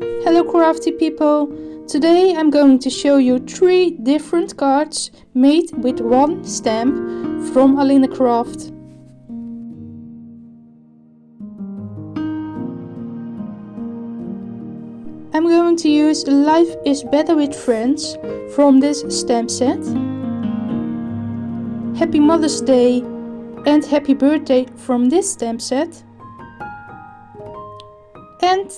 Hello crafty people! Today I'm going to show you 3 different cards made with one stamp from AlinaCraft. I'm going to use Life is Better with Friends from this stamp set. Happy Mother's Day and Happy Birthday from this stamp set. And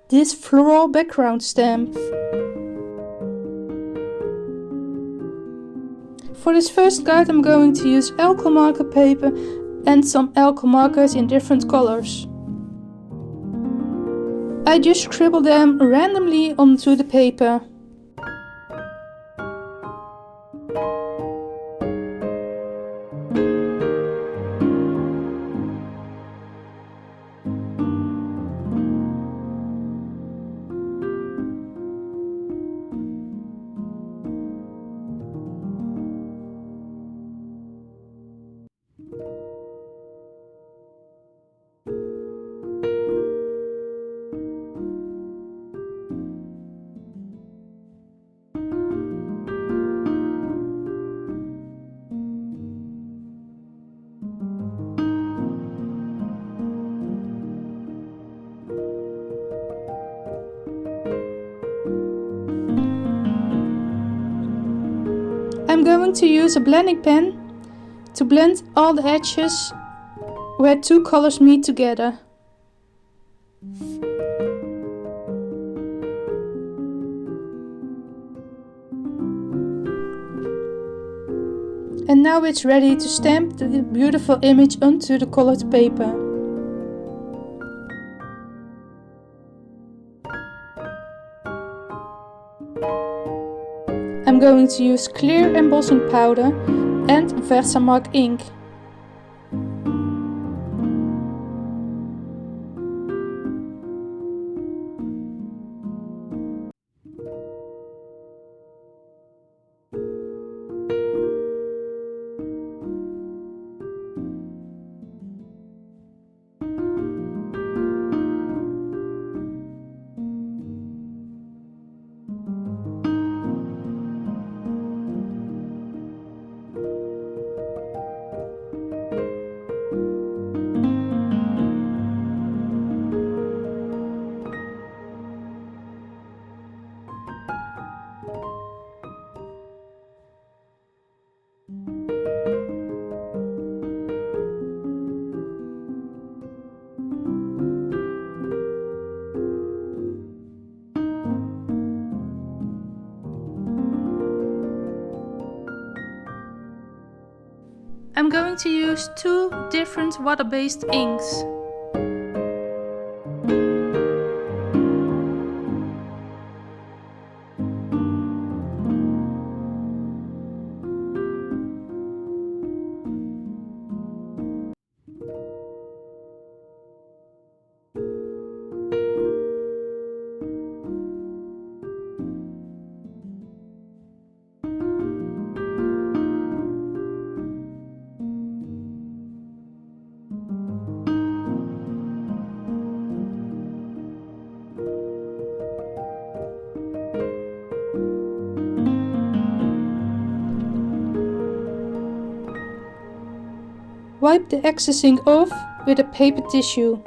this floral background stamp. For this first card I'm going to use alcohol marker paper and some alcohol markers in different colors. I just scribble them randomly onto the paper. I'm going to use a blending pen to blend all the edges where 2 colors meet together. And now it's ready to stamp the beautiful image onto the colored paper. I'm going to use clear embossing powder and Versamark ink. I'm going to use 2 different water-based inks. Wipe the excess ink off with a paper tissue.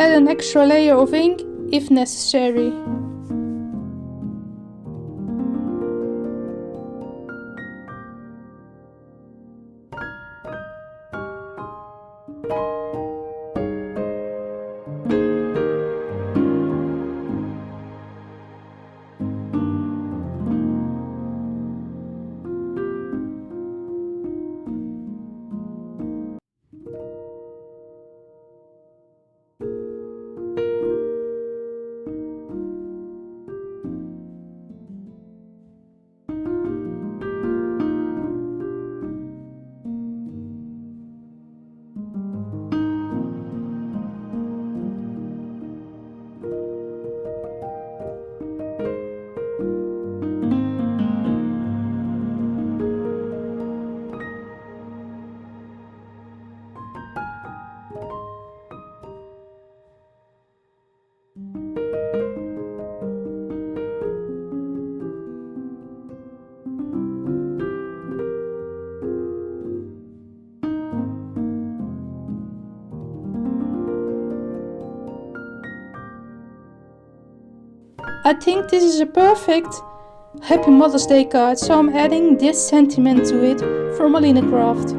Add an extra layer of ink if necessary. I think this is a perfect Happy Mother's Day card, so I'm adding this sentiment to it from AlinaCraft.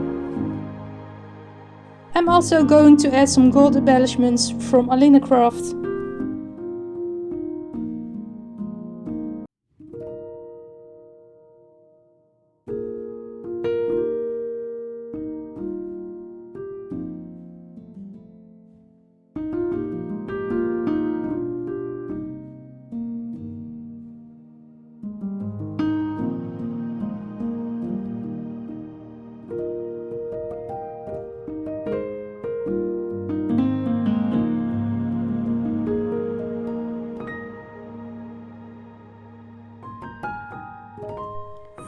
I'm also going to add some gold embellishments from AlinaCraft.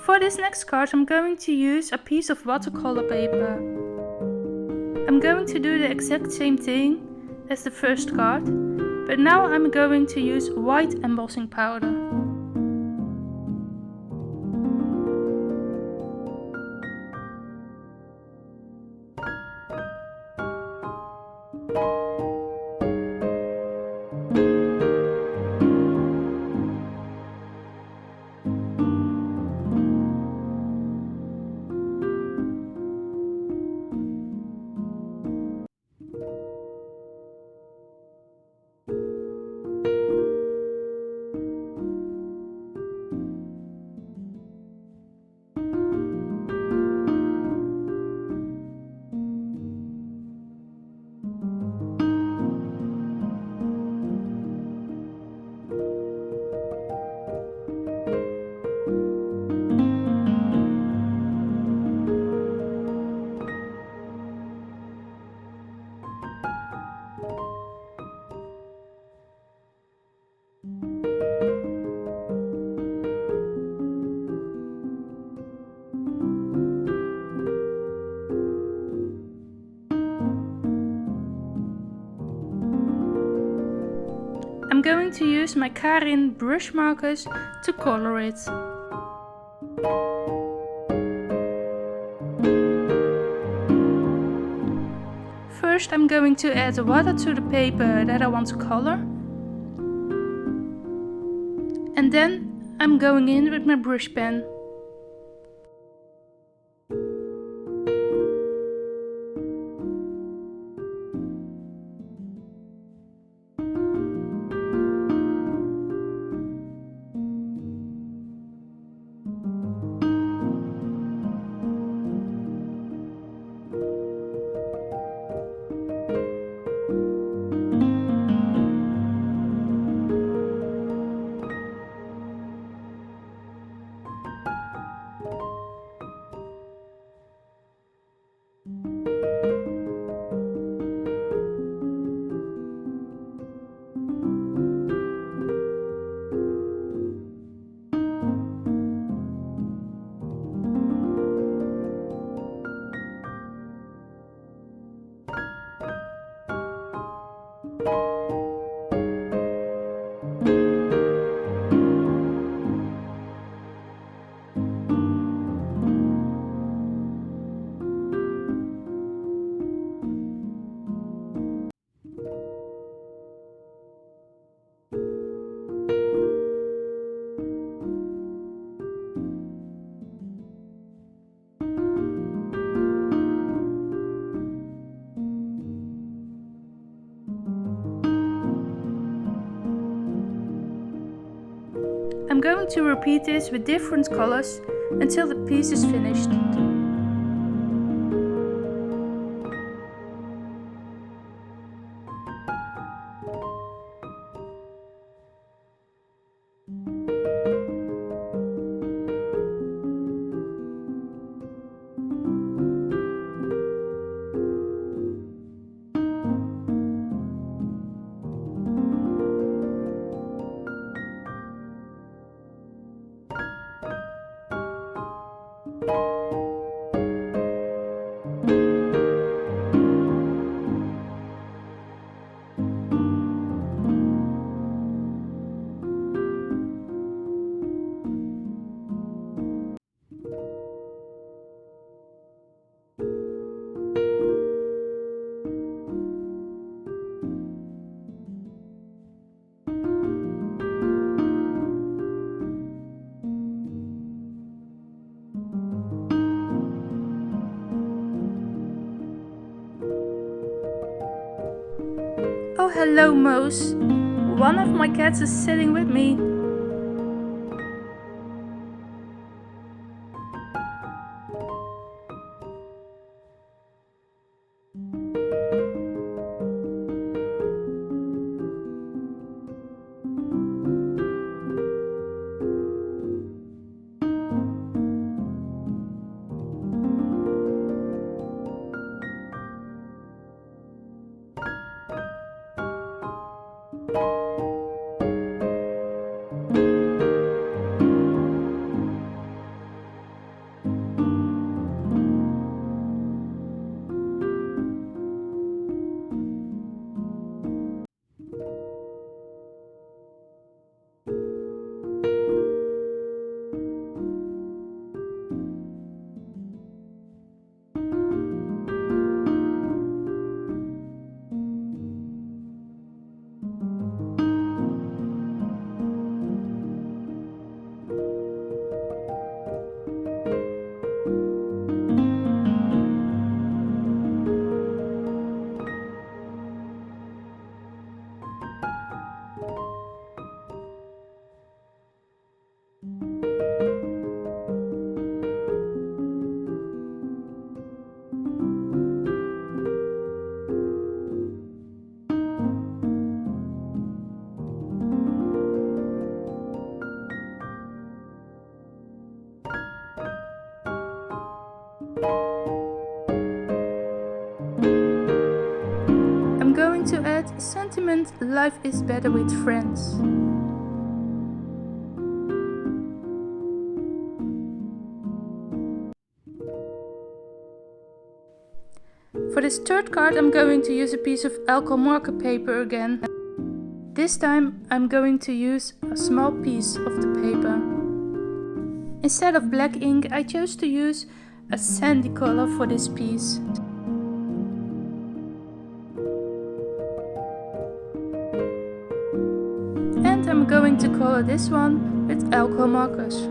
For this next card I'm going to use a piece of watercolor paper. I'm going to do the exact same thing as the first card, but now I'm going to use white embossing powder. I'm going to use my Karin brush markers to color it. First I'm going to add water to the paper that I want to color. And then I'm going in with my brush pen. I'm going to repeat this with different colors until the piece is finished. hello Moose. One of my cats is sitting with me. I'm going to add sentiment life is better with friends. For this third card I'm going to use a piece of alcohol marker paper again. This time I'm going to use a small piece of the paper. Instead of black ink I chose to use a sandy color for this piece. And I'm going to color this one with alcohol markers.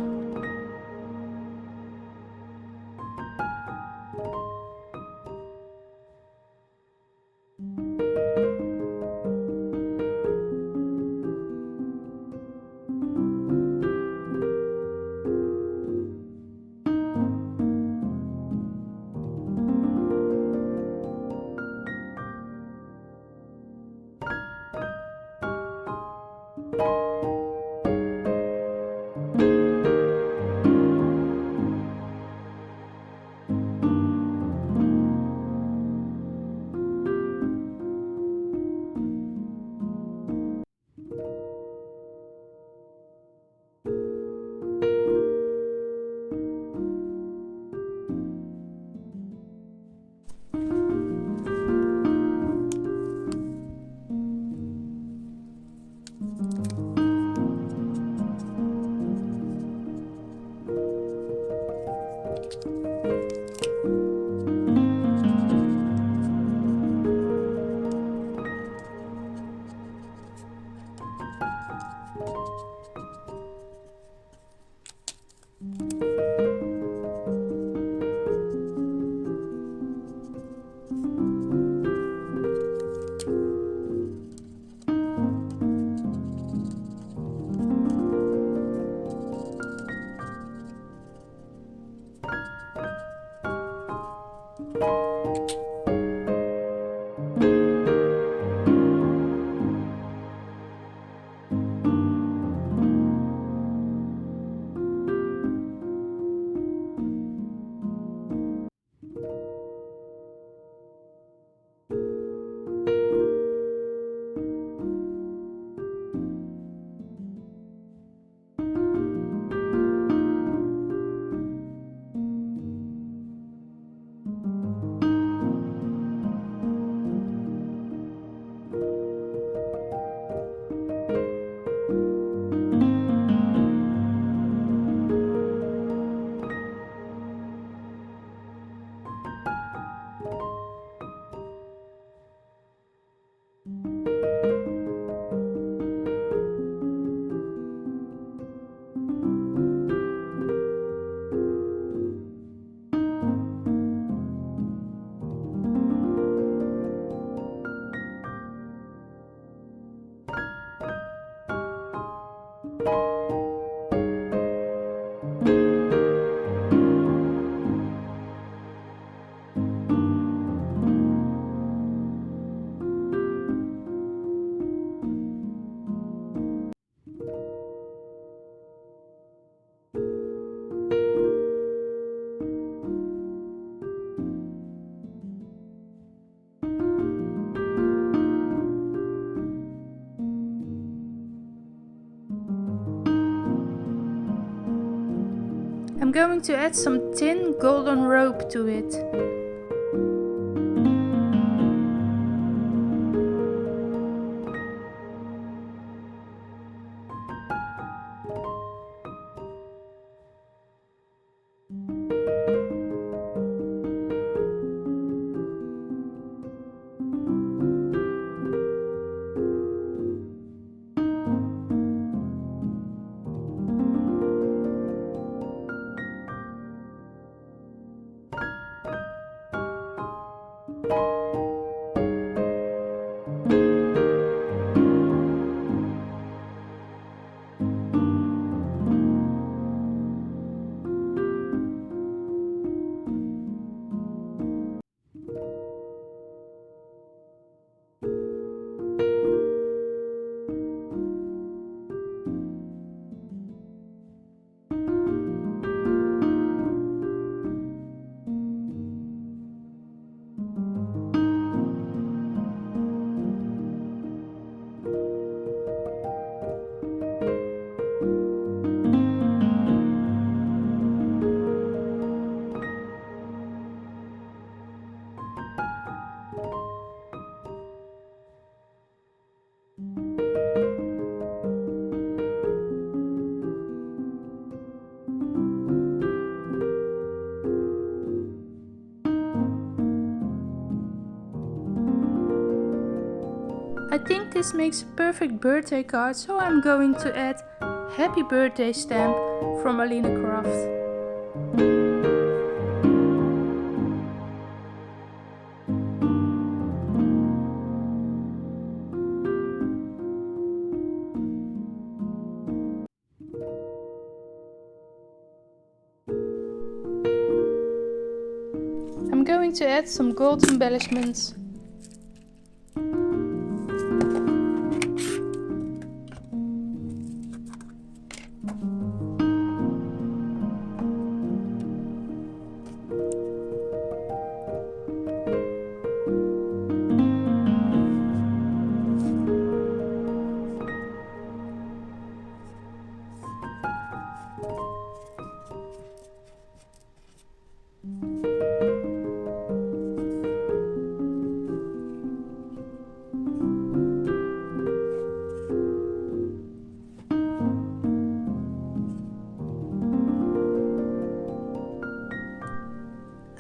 I'm going to add some thin golden rope to it. I think this makes a perfect birthday card, so I'm going to add Happy Birthday stamp from AlinaCraft. I'm going to add some gold embellishments.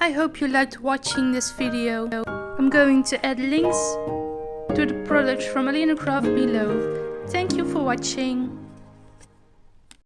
I hope you liked watching this video. I'm going to add links to the products from AlinaCraft below. Thank you for watching.